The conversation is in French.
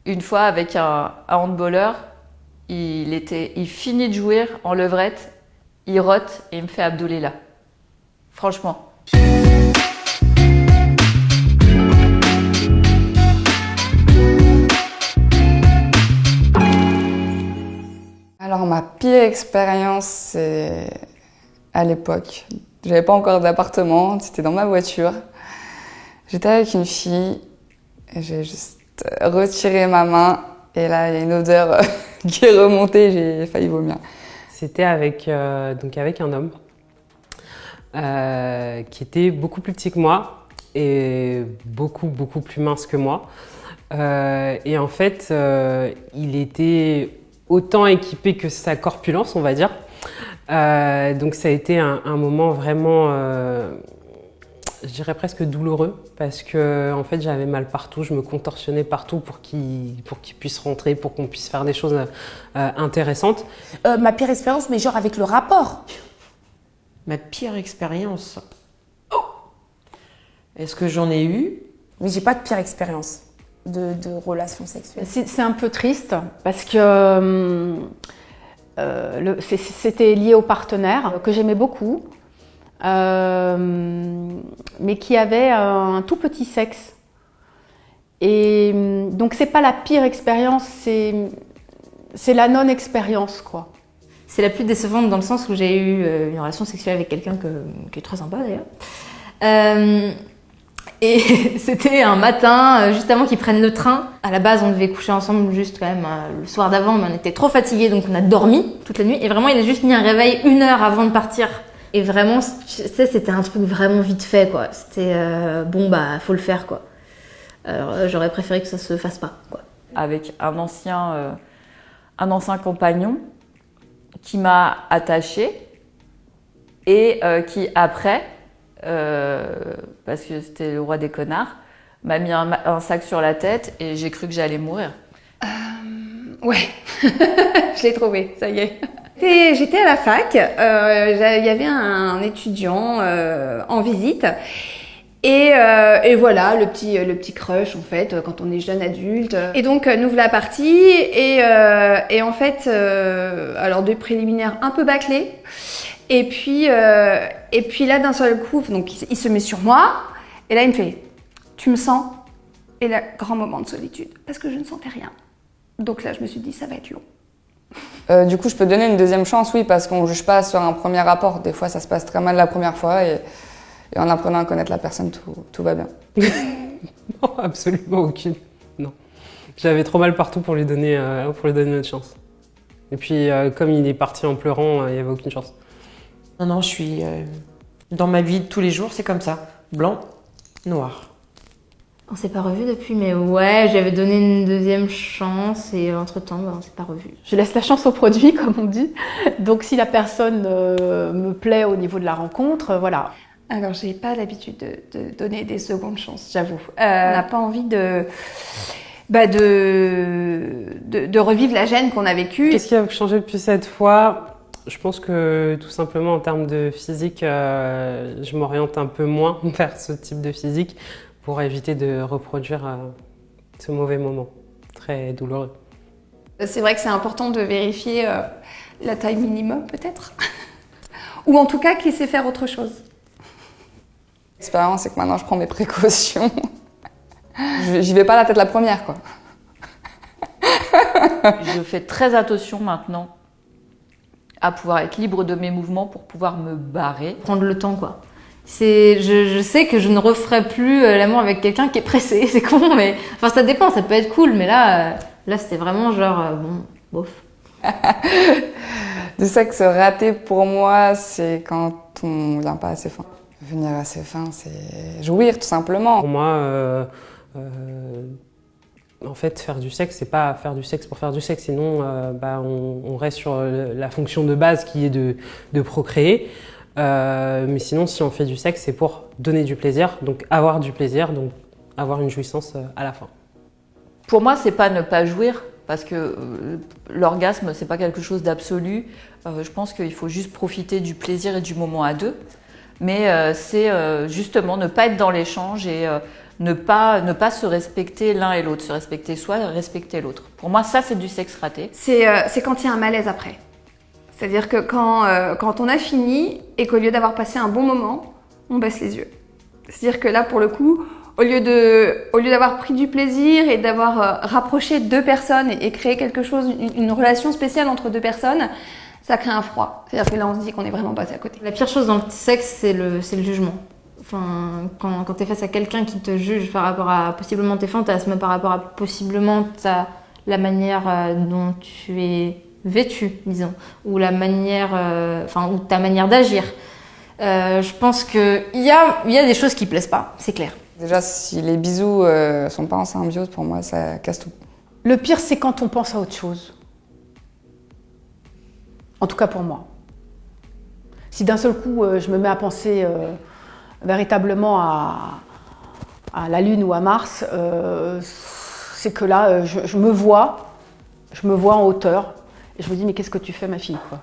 Une fois, avec un handballeur, il finit de jouir en levrette, il rote et il me fait Abdoulela. Franchement. Alors ma pire expérience, c'est à l'époque. J'avais pas encore d'appartement, c'était dans ma voiture. J'étais avec une fille et j'ai juste retiré ma main et là il y a une odeur qui est remontée, j'ai failli vomir. C'était avec un homme qui était beaucoup plus petit que moi et beaucoup plus mince que moi. Et en fait, il était autant équipé que sa corpulence, on va dire. Donc ça a été un moment vraiment, je dirais presque douloureux, parce que en fait j'avais mal partout, je me contorsionnais partout pour qu'il puisse rentrer, pour qu'on puisse faire des choses intéressantes. Ma pire expérience, mais genre avec le rapport. Ma pire expérience. Oh, est-ce que j'en ai eu? Mais j'ai pas de pire expérience de relation sexuelle. C'est un peu triste parce que c'était lié au partenaire que j'aimais beaucoup, mais qui avait un tout petit sexe. Et donc c'est pas la pire expérience, c'est la non-expérience, quoi. C'est la plus décevante dans le sens où j'ai eu une relation sexuelle avec quelqu'un qui est très sympa d'ailleurs. Et c'était un matin, juste avant qu'ils prennent le train. À la base, on devait coucher ensemble juste quand même le soir d'avant, mais on était trop fatigués, donc on a dormi toute la nuit. Et vraiment, il a juste mis un réveil 1 heure avant de partir. Et vraiment, tu sais, c'était un truc vraiment vite fait, quoi. C'était bon, bah, faut le faire, quoi. Alors, j'aurais préféré que ça se fasse pas, quoi. Avec un ancien compagnon qui m'a attachée et qui après, parce que c'était le roi des connards, m'a mis un sac sur la tête et j'ai cru que j'allais mourir. Ouais, je l'ai trouvé, ça y est. J'étais à la fac, il y avait un étudiant en visite et voilà le petit crush en fait quand on est jeune adulte. Et donc nous voilà partis et en fait alors des préliminaires un peu bâclés et puis là d'un seul coup donc il se met sur moi et là il me fait tu me sens? Et là grand moment de solitude parce que je ne sentais rien. Donc là je me suis dit ça va être long. Du coup, je peux donner une deuxième chance, oui, parce qu'on ne juge pas sur un premier rapport. Des fois, ça se passe très mal la première fois et en apprenant à connaître la personne, tout va bien. Non, absolument aucune. Non. J'avais trop mal partout pour lui donner une autre chance. Et puis, comme il est parti en pleurant, il n'y avait aucune chance. Non, je suis dans ma vie de tous les jours, c'est comme ça. Blanc, noir. On s'est pas revus depuis, mais ouais, j'avais donné une deuxième chance et entre-temps, bah, on s'est pas revus. Je laisse la chance au produit, comme on dit. Donc si la personne me plaît au niveau de la rencontre, voilà. Alors j'ai pas l'habitude de donner des secondes chances, j'avoue. On n'a pas envie de revivre la gêne qu'on a vécue. Qu'est-ce qui a changé depuis cette fois? Je pense que tout simplement en termes de physique, je m'oriente un peu moins vers ce type de physique pour éviter de reproduire ce mauvais moment très douloureux. C'est vrai que c'est important de vérifier la taille minimum peut-être. Ou en tout cas qu'il sait faire autre chose. L'expérience, c'est que maintenant je prends mes précautions. J'y vais pas la tête la première, quoi. Je fais très attention maintenant à pouvoir être libre de mes mouvements pour pouvoir me barrer. Prendre le temps, quoi. Je sais que je ne referai plus l'amour avec quelqu'un qui est pressé, c'est con, mais enfin ça dépend, ça peut être cool, mais là c'était vraiment genre bon, bof. Du sexe raté pour moi, c'est quand on vient pas assez fin. Venir assez fin, c'est jouir tout simplement. Pour moi, en fait, faire du sexe, c'est pas faire du sexe pour faire du sexe, sinon on reste sur la fonction de base qui est de procréer. Mais sinon, si on fait du sexe, c'est pour donner du plaisir, donc avoir du plaisir, donc avoir une jouissance à la fin. Pour moi, c'est pas ne pas jouir, parce que l'orgasme, c'est pas quelque chose d'absolu. Je pense qu'il faut juste profiter du plaisir et du moment à deux. Mais c'est justement ne pas être dans l'échange et ne pas se respecter l'un et l'autre, se respecter soi et respecter l'autre. Pour moi, ça, c'est du sexe raté. C'est quand il y a un malaise après. C'est-à-dire que quand on a fini et qu'au lieu d'avoir passé un bon moment, on baisse les yeux. C'est-à-dire que là, pour le coup, au lieu d'avoir pris du plaisir et d'avoir rapproché deux personnes et créé quelque chose, une relation spéciale entre deux personnes, ça crée un froid. C'est-à-dire que là, on se dit qu'on est vraiment passé à côté. La pire chose dans le sexe, c'est le jugement. Enfin, quand tu es face à quelqu'un qui te juge par rapport à possiblement tes fantasmes, par rapport à possiblement la manière dont tu es vêtu, disons, ou la manière, ou ta manière d'agir. Je pense qu'il y a des choses qui plaisent pas, c'est clair. Déjà, si les bisous sont pas en symbiose, pour moi, ça casse tout. Le pire, c'est quand on pense à autre chose. En tout cas pour moi. Si d'un seul coup, je me mets à penser véritablement à la Lune ou à Mars, c'est que là, je me vois en hauteur, et je me dis, mais qu'est-ce que tu fais, ma fille, quoi ?